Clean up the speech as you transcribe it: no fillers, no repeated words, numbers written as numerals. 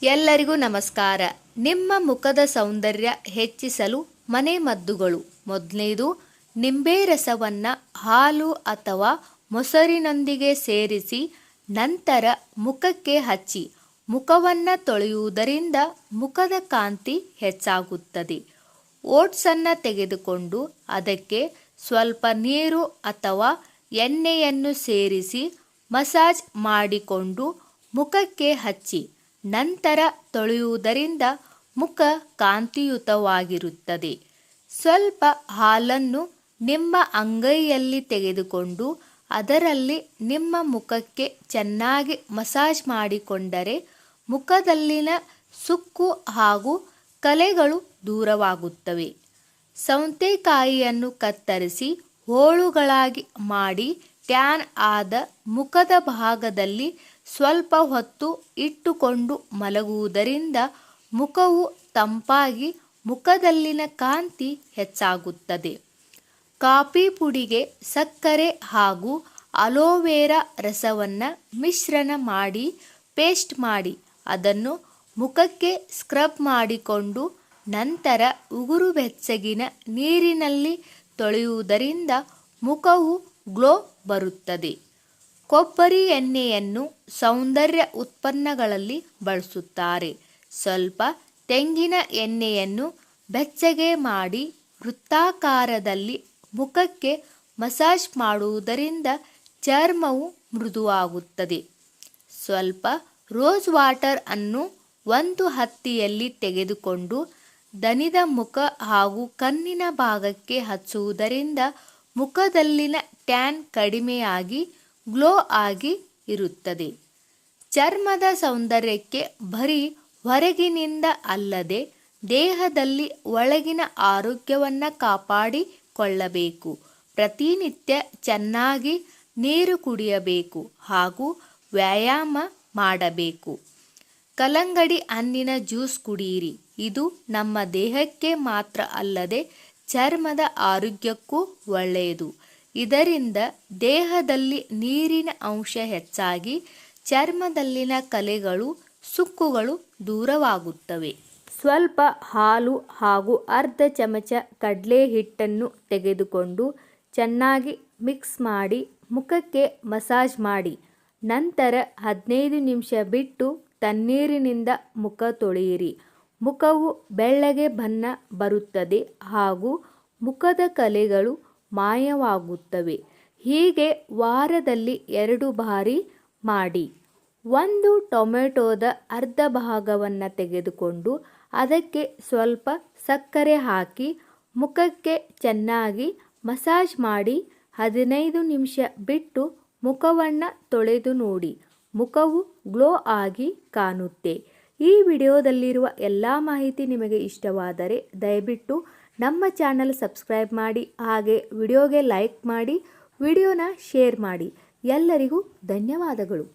ಎಲ್ಲರಿಗೂ ನಮಸ್ಕಾರ. ನಿಮ್ಮ ಮುಖದ ಸೌಂದರ್ಯ ಹೆಚ್ಚಿಸಲು ಮನೆಮದ್ದುಗಳು. ಮೊದಲನೇದು, ನಿಂಬೆ ರಸವನ್ನು ಹಾಲು ಅಥವಾ ಮೊಸರಿನೊಂದಿಗೆ ಸೇರಿಸಿ ನಂತರ ಮುಖಕ್ಕೆ ಹಚ್ಚಿ ಮುಖವನ್ನು ತೊಳೆಯುವುದರಿಂದ ಮುಖದ ಕಾಂತಿ ಹೆಚ್ಚಾಗುತ್ತದೆ. ಓಟ್ಸನ್ನು ತೆಗೆದುಕೊಂಡು ಅದಕ್ಕೆ ಸ್ವಲ್ಪ ನೀರು ಅಥವಾ ಎಣ್ಣೆಯನ್ನು ಸೇರಿಸಿ ಮಸಾಜ್ ಮಾಡಿಕೊಂಡು ಮುಖಕ್ಕೆ ಹಚ್ಚಿ ನಂತರ ತೊಳೆಯುವುದರಿಂದ ಮುಖ ಕಾಂತಿಯುತವಾಗಿರುತ್ತದೆ. ಸ್ವಲ್ಪ ಹಾಲನ್ನು ನಿಮ್ಮ ಅಂಗೈಯಲ್ಲಿ ತೆಗೆದುಕೊಂಡು ಅದರಲ್ಲಿ ನಿಮ್ಮ ಮುಖಕ್ಕೆ ಚೆನ್ನಾಗಿ ಮಸಾಜ್ ಮಾಡಿಕೊಂಡರೆ ಮುಖದಲ್ಲಿನ ಸುಕ್ಕು ಹಾಗೂ ಕಲೆಗಳು ದೂರವಾಗುತ್ತವೆ. ಸೌತೆಕಾಯಿಯನ್ನು ಕತ್ತರಿಸಿ ಹೋಳುಗಳಾಗಿ ಮಾಡಿ ಟ್ಯಾನ್ ಆದ ಮುಖದ ಭಾಗದಲ್ಲಿ ಸ್ವಲ್ಪ ಹೊತ್ತು ಇಟ್ಟುಕೊಂಡು ಮಲಗುವುದರಿಂದ ಮುಖವು ತಂಪಾಗಿ ಮುಖದಲ್ಲಿನ ಕಾಂತಿ ಹೆಚ್ಚಾಗುತ್ತದೆ. ಕಾಫಿ ಪುಡಿಗೆ ಸಕ್ಕರೆ ಹಾಗೂ ಅಲೋವೆರಾ ರಸವನ್ನು ಮಿಶ್ರಣ ಮಾಡಿ ಪೇಸ್ಟ್ ಮಾಡಿ ಅದನ್ನು ಮುಖಕ್ಕೆ ಸ್ಕ್ರಬ್ ಮಾಡಿಕೊಂಡು ನಂತರ ಉಗುರು ಬೆಚ್ಚಗಿನ ನೀರಿನಲ್ಲಿ ತೊಳೆಯುವುದರಿಂದ ಮುಖವು ಗ್ಲೋ ಬರುತ್ತದೆ. ಕೊಬ್ಬರಿ ಎಣ್ಣೆಯನ್ನು ಸೌಂದರ್ಯ ಉತ್ಪನ್ನಗಳಲ್ಲಿ ಬಳಸುತ್ತಾರೆ. ಸ್ವಲ್ಪ ತೆಂಗಿನ ಎಣ್ಣೆಯನ್ನು ಬೆಚ್ಚಗೆ ಮಾಡಿ ವೃತ್ತಾಕಾರದಲ್ಲಿ ಮುಖಕ್ಕೆ ಮಸಾಜ್ ಮಾಡುವುದರಿಂದ ಚರ್ಮವು ಮೃದುವಾಗುತ್ತದೆ. ಸ್ವಲ್ಪ ರೋಸ್ ವಾಟರ್ ಅನ್ನು ಒಂದು ಹತ್ತಿಯಲ್ಲಿ ತೆಗೆದುಕೊಂಡು ದಣಿದ ಮುಖ ಹಾಗೂ ಕಣ್ಣಿನ ಭಾಗಕ್ಕೆ ಹಚ್ಚುವುದರಿಂದ ಮುಖದಲ್ಲಿನ ಟ್ಯಾನ್ ಕಡಿಮೆಯಾಗಿ ಗ್ಲೋ ಆಗಿ ಇರುತ್ತದೆ. ಚರ್ಮದ ಸೌಂದರ್ಯಕ್ಕೆ ಬರೀ ಹೊರಗಿನಿಂದ ಅಲ್ಲದೆ ದೇಹದಲ್ಲಿ ಒಳಗಿನ ಆರೋಗ್ಯವನ್ನು ಕಾಪಾಡಿಕೊಳ್ಳಬೇಕು. ಪ್ರತಿನಿತ್ಯ ಚೆನ್ನಾಗಿ ನೀರು ಕುಡಿಯಬೇಕು ಹಾಗೂ ವ್ಯಾಯಾಮ ಮಾಡಬೇಕು. ಕಲ್ಲಂಗಡಿ ಹಣ್ಣಿನ ಜ್ಯೂಸ್ ಕುಡಿಯಿರಿ. ಇದು ನಮ್ಮ ದೇಹಕ್ಕೆ ಮಾತ್ರ ಅಲ್ಲದೆ ಚರ್ಮದ ಆರೋಗ್ಯಕ್ಕೂ ಒಳ್ಳೆಯದು. ಇದರಿಂದ ದೇಹದಲ್ಲಿ ನೀರಿನ ಅಂಶ ಹೆಚ್ಚಾಗಿ ಚರ್ಮದಲ್ಲಿನ ಕಲೆಗಳು ಸುಕ್ಕುಗಳು ದೂರವಾಗುತ್ತವೆ. ಸ್ವಲ್ಪ ಹಾಲು ಹಾಗೂ ಅರ್ಧ ಚಮಚ ಕಡಲೆ ಹಿಟ್ಟನ್ನು ತೆಗೆದುಕೊಂಡು ಚೆನ್ನಾಗಿ ಮಿಕ್ಸ್ ಮಾಡಿ ಮುಖಕ್ಕೆ ಮಸಾಜ್ ಮಾಡಿ ನಂತರ 15 ನಿಮಿಷ ಬಿಟ್ಟು ತಣ್ಣೀರಿನಿಂದ ಮುಖ ತೊಳೆಯಿರಿ. ಮುಖವು ಬೆಳ್ಳಗೆ ಬಣ್ಣ ಬರುತ್ತದೆ ಹಾಗೂ ಮುಖದ ಕಲೆಗಳು ಮಾಯವಾಗುತ್ತವೆ. ಹೀಗೆ ವಾರದಲ್ಲಿ 2 ಬಾರಿ ಮಾಡಿ. ಒಂದು ಟೊಮೆಟೊದ ಅರ್ಧ ಭಾಗವನ್ನು ತೆಗೆದುಕೊಂಡು ಅದಕ್ಕೆ ಸ್ವಲ್ಪ ಸಕ್ಕರೆ ಹಾಕಿ ಮುಖಕ್ಕೆ ಚೆನ್ನಾಗಿ ಮಸಾಜ್ ಮಾಡಿ 15 ನಿಮಿಷ ಬಿಟ್ಟು ಮುಖವನ್ನು ತೊಳೆದು ನೋಡಿ. ಮುಖವು ಗ್ಲೋ ಆಗಿ ಕಾಣುತ್ತೆ. ಈ ವಿಡಿಯೋದಲ್ಲಿರುವ ಎಲ್ಲ ಮಾಹಿತಿ ನಿಮಗೆ ಇಷ್ಟವಾದರೆ ದಯವಿಟ್ಟು ನಮ್ಮ ಚಾನಲ್ ಸಬ್ಸ್ಕ್ರೈಬ್ ಮಾಡಿ, ಹಾಗೆ ವಿಡಿಯೋಗೆ ಲೈಕ್ ಮಾಡಿ, ವಿಡಿಯೋನ ಶೇರ್ ಮಾಡಿ. ಎಲ್ಲರಿಗೂ ಧನ್ಯವಾದಗಳು.